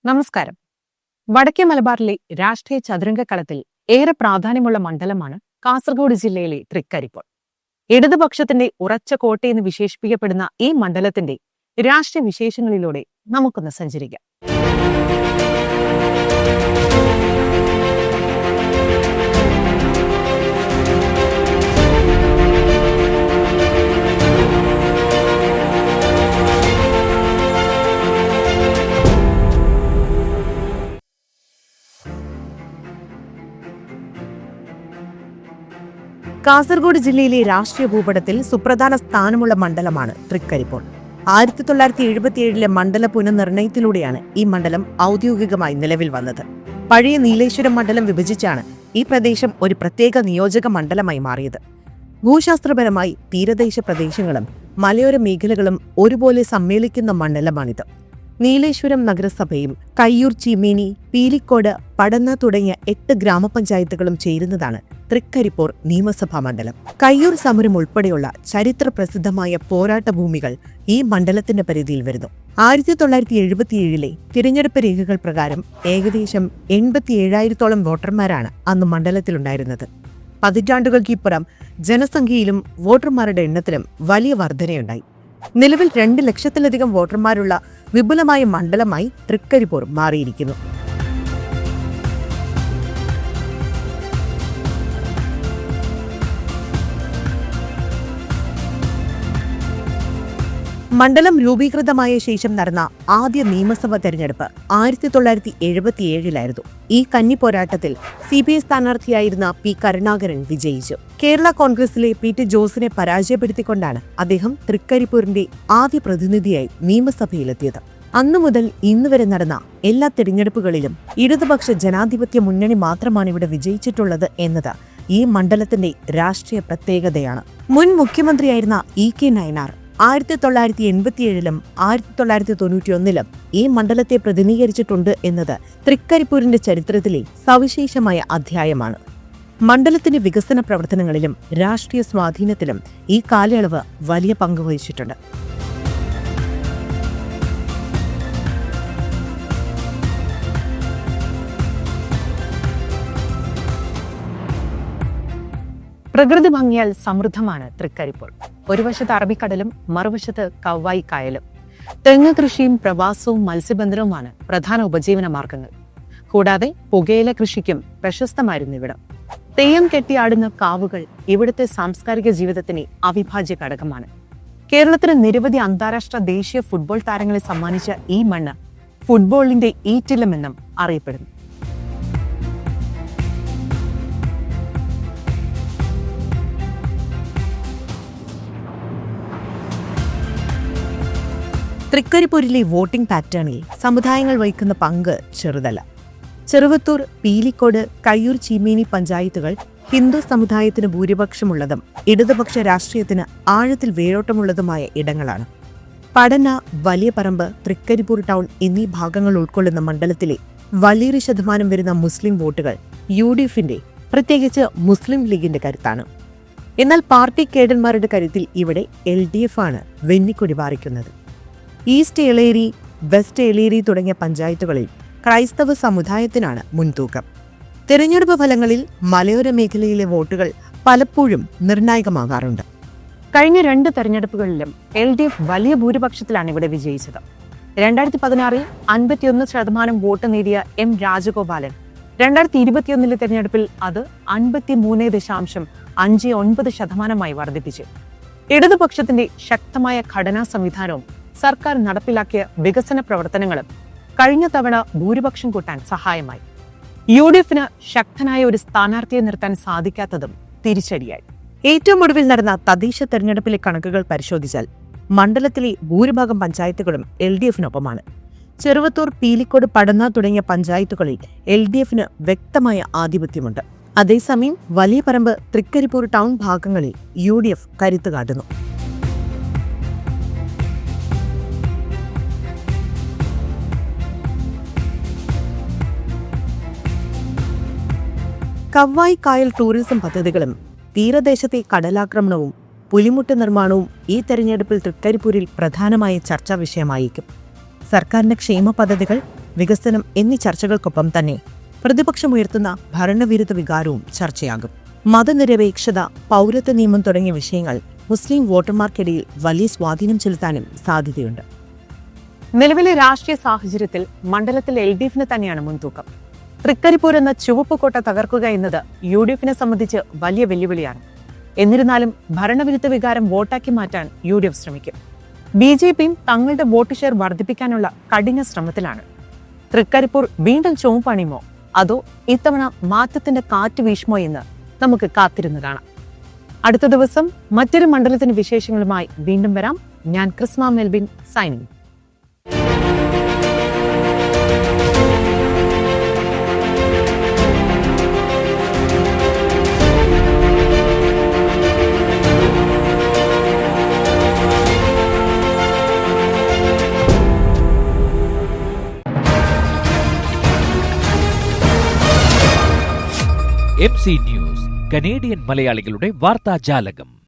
നമസ്കാരം. വടക്കേ മലബാറിലെ രാഷ്ട്രീയ ചതുരംഗക്കളത്തിൽ ഏറെ പ്രാധാന്യമുള്ള മണ്ഡലമാണ് കാസർഗോഡ് ജില്ലയിലെ തൃക്കരിപ്പൂർ. ഇടതുപക്ഷത്തിന്റെ ഉറച്ച കോട്ടയെന്ന് വിശേഷിപ്പിക്കപ്പെടുന്ന ഈ മണ്ഡലത്തിന്റെ രാഷ്ട്രീയ വിശേഷങ്ങളിലൂടെ നമുക്കൊന്ന് സഞ്ചരിക്കാം. കാസർഗോഡ് ജില്ലയിലെ രാഷ്ട്രീയ ഭൂപടത്തിൽ സുപ്രധാന സ്ഥാനമുള്ള മണ്ഡലമാണ് തൃക്കരിപ്പൂർ. 1977 മണ്ഡല പുനർനിർണയത്തിലൂടെയാണ് ഈ മണ്ഡലം ഔദ്യോഗികമായി നിലവിൽ വന്നത്. പഴയ നീലേശ്വരം മണ്ഡലം വിഭജിച്ചാണ് ഈ പ്രദേശം ഒരു പ്രത്യേക നിയോജക മണ്ഡലമായി മാറിയത്. ഭൂശാസ്ത്രപരമായി തീരദേശ പ്രദേശങ്ങളും മലയോര മേഖലകളും ഒരുപോലെ സമ്മേളിക്കുന്ന മണ്ഡലമാണിത്. നീലേശ്വരം നഗരസഭയും കയ്യൂർ, ചീമേനി, പീലിക്കോട്, പടന്ന തുടങ്ങിയ 8 ഗ്രാമപഞ്ചായത്തുകളും ചേരുന്നതാണ് തൃക്കരിപ്പൂർ നിയമസഭാ മണ്ഡലം. കയ്യൂർ സമരം ഉൾപ്പെടെയുള്ള ചരിത്ര പ്രസിദ്ധമായ പോരാട്ട ഭൂമികൾ ഈ മണ്ഡലത്തിന്റെ പരിധിയിൽ വരുന്നു. 1977 തിരഞ്ഞെടുപ്പ് രേഖകൾ പ്രകാരം ഏകദേശം 87,000-ഓളം വോട്ടർമാരാണ് അന്ന് മണ്ഡലത്തിലുണ്ടായിരുന്നത്. പതിറ്റാണ്ടുകൾക്കിപ്പുറം ജനസംഖ്യയിലും വോട്ടർമാരുടെ എണ്ണത്തിലും വലിയ വർധനയുണ്ടായി. നിലവിൽ 2 ലക്ഷത്തിലധികം വോട്ടർമാരുള്ള വിപുലമായ മണ്ഡലമായി തൃക്കരിപ്പൂർ മാറിയിരിക്കുന്നു. മണ്ഡലം രൂപീകൃതമായ ശേഷം നടന്ന ആദ്യ നിയമസഭാ തെരഞ്ഞെടുപ്പ് 1977 ഈ കന്നി പോരാട്ടത്തിൽ CPI സ്ഥാനാർത്ഥിയായിരുന്ന P. കരുണാകരൻ വിജയിച്ചു. കേരള കോൺഗ്രസിലെ PT ജോസിനെ പരാജയപ്പെടുത്തിക്കൊണ്ടാണ് അദ്ദേഹം തൃക്കരിപ്പൂരിന്റെ ആദ്യ പ്രതിനിധിയായി നിയമസഭയിലെത്തിയത്. അന്നു മുതൽ ഇന്നുവരെ നടന്ന എല്ലാ തെരഞ്ഞെടുപ്പുകളിലും ഇടതുപക്ഷ ജനാധിപത്യ മുന്നണി മാത്രമാണ് ഇവിടെ വിജയിച്ചിട്ടുള്ളത് എന്നത് ഈ മണ്ഡലത്തിന്റെ രാഷ്ട്രീയ പ്രത്യേകതയാണ്. മുൻ മുഖ്യമന്ത്രിയായിരുന്ന E.K. നയനാർ 1987 1991 ഈ മണ്ഡലത്തെ പ്രതിനിധീകരിച്ചിട്ടുണ്ട് എന്നത് തൃക്കരിപ്പൂരിന്റെ ചരിത്രത്തിലെ സവിശേഷമായ അധ്യായമാണ്. മണ്ഡലത്തിന്റെ വികസന പ്രവർത്തനങ്ങളിലും രാഷ്ട്രീയ സ്വാധീനത്തിലും ഈ കാലയളവ് വലിയ പങ്കുവഹിച്ചിട്ടുണ്ട്. പ്രകൃതി ഭംഗിയാൽ സമൃദ്ധമാണ് തൃക്കരിപ്പൂർ. ഒരു വശത്ത് അറബിക്കടലും മറുവശത്ത് കവ്വായി കായലും. തെങ്ങ് കൃഷിയും പ്രവാസവും മത്സ്യബന്ധനവുമാണ് പ്രധാന ഉപജീവന മാർഗങ്ങൾ. കൂടാതെ പുകയില കൃഷിക്കും പ്രശസ്തമായിരുന്നു ഇവിടം. തെയ്യം കെട്ടിയാടുന്ന കാവുകൾ ഇവിടുത്തെ സാംസ്കാരിക ജീവിതത്തിന് അവിഭാജ്യ ഘടകമാണ്. കേരളത്തിന് നിരവധി അന്താരാഷ്ട്ര ദേശീയ ഫുട്ബോൾ താരങ്ങളെ സമ്മാനിച്ച ഈ മണ്ണ് ഫുട്ബോളിന്റെ ഈറ്റില്ലമെന്നും അറിയപ്പെടുന്നു. തൃക്കരിപ്പൂരിലെ വോട്ടിംഗ് പാറ്റേണിൽ സമുദായങ്ങൾ വഹിക്കുന്ന പങ്ക് ചെറുതല്ല. ചെറുവത്തൂർ, പീലിക്കോട്, കയ്യൂർ, ചീമേനി പഞ്ചായത്തുകൾ ഹിന്ദു സമുദായത്തിന് ഭൂരിപക്ഷമുള്ളതും ഇടതുപക്ഷ രാഷ്ട്രീയത്തിന് ആഴത്തിൽ വേരോട്ടമുള്ളതുമായ ഇടങ്ങളാണ്. പടന്ന, വലിയ പറമ്പ്, തൃക്കരിപ്പൂർ ടൗൺ എന്നീ ഭാഗങ്ങൾ ഉൾക്കൊള്ളുന്ന മണ്ഡലത്തിലെ വലിയൊരു ശതമാനം വരുന്ന മുസ്ലിം വോട്ടുകൾ UDFന്റെ, പ്രത്യേകിച്ച് മുസ്ലിം ലീഗിന്റെ കരുത്താണ്. എന്നാൽ പാർട്ടി കേഡന്മാരുടെ കരുത്തിൽ ഇവിടെ LDF ആണ് വെന്നിക്കൊടി പാറിക്കുന്നത്. ഈസ്റ്റ് എളേരി, വെസ്റ്റ് എളേരി തുടങ്ങിയ പഞ്ചായത്തുകളിൽ ക്രൈസ്തവ സമുദായത്തിനാണ് മുൻതൂക്കം. തിരഞ്ഞെടുപ്പ് ഫലങ്ങളിൽ മലയോര മേഖലയിലെ വോട്ടുകൾ പലപ്പോഴും നിർണായകമാകാറുണ്ട്. കഴിഞ്ഞ 2 തെരഞ്ഞെടുപ്പുകളിലും LDF വലിയ ഭൂരിപക്ഷത്തിലാണ് ഇവിടെ വിജയിച്ചത്. 2016 51% വോട്ട് നേടിയ M. രാജഗോപാലൻ 2021 തെരഞ്ഞെടുപ്പിൽ അത് 53.59% വർദ്ധിപ്പിച്ചു. ഇടതുപക്ഷത്തിന്റെ ശക്തമായ ഘടനാ സംവിധാനവും സർക്കാർ നടപ്പിലാക്കിയ വികസന പ്രവർത്തനങ്ങളും കഴിഞ്ഞ തവണ ഭൂരിപക്ഷം കൂട്ടാൻ സഹായമായി. UDFന് ശക്തനായ ഒരു സ്ഥാനാർത്ഥിയെ നിർത്താൻ സാധിക്കാത്തതും തിരിച്ചടിയായി. ഏറ്റവും ഒടുവിൽ നടന്ന തദ്ദേശ തെരഞ്ഞെടുപ്പിലെ കണക്കുകൾ പരിശോധിച്ചാൽ മണ്ഡലത്തിലെ ഭൂരിഭാഗം പഞ്ചായത്തുകളും LDFനൊപ്പമാണ്. ചെറുവത്തൂർ, പീലിക്കോട്, പടന്ന തുടങ്ങിയ പഞ്ചായത്തുകളിൽ LDFന് വ്യക്തമായ ആധിപത്യമുണ്ട്. അതേസമയം വലിയ പറമ്പ്, തൃക്കരിപ്പൂർ ടൗൺ ഭാഗങ്ങളിൽ UDF കരുത്ത് കാട്ടുന്നു. കവ്വായി കായൽ ടൂറിസം പദ്ധതികളും തീരദേശത്തെ കടലാക്രമണവും പുലിമുട്ട് നിർമ്മാണവും ഈ തെരഞ്ഞെടുപ്പിൽ തൃക്കരിപ്പൂരിൽ പ്രധാനമായ ചർച്ചാ വിഷയമായേക്കും. സർക്കാരിന്റെ ക്ഷേമ പദ്ധതികൾ, വികസനം എന്നീ ചർച്ചകൾക്കൊപ്പം തന്നെ പ്രതിപക്ഷമുയർത്തുന്ന ഭരണവിരുദ്ധ വികാരവും ചർച്ചയാകും. മതനിരപേക്ഷത, പൗരത്വ നിയമം തുടങ്ങിയ വിഷയങ്ങൾ മുസ്ലിം വോട്ടർമാർക്കിടയിൽ വലിയ സ്വാധീനം ചെലുത്താനും സാധ്യതയുണ്ട്. നിലവിലെ രാഷ്ട്രീയ സാഹചര്യത്തിൽ മണ്ഡലത്തിൽ LDF തന്നെയാണ് മുൻതൂക്കം. തൃക്കരിപ്പൂർ എന്ന ചുവപ്പ് കോട്ട തകർക്കുക എന്നത് UDF സംബന്ധിച്ച് വലിയ വെല്ലുവിളിയാണ്. എന്നിരുന്നാലും ഭരണവിരുദ്ധ വികാരം വോട്ടാക്കി മാറ്റാൻ UDF ശ്രമിക്കും. BJPയും തങ്ങളുടെ വോട്ട് ഷെയർ വർദ്ധിപ്പിക്കാനുള്ള കഠിന ശ്രമത്തിലാണ്. തൃക്കരിപ്പൂർ വീണ്ടും ചുവപ്പണിയുമോ അതോ ഇത്തവണ മാറ്റത്തിന്റെ കാറ്റ് വീശുമോ എന്ന് നമുക്ക് കാത്തിരുന്ന് കാണാം. അടുത്ത ദിവസം മറ്റൊരു മണ്ഡലത്തിന്റെ വിശേഷങ്ങളുമായി വീണ്ടും വരാം. ഞാൻ Krisma Melbin, signing. MC news, Canadian മലയാളികളുടെ വാർത്താജാലകം.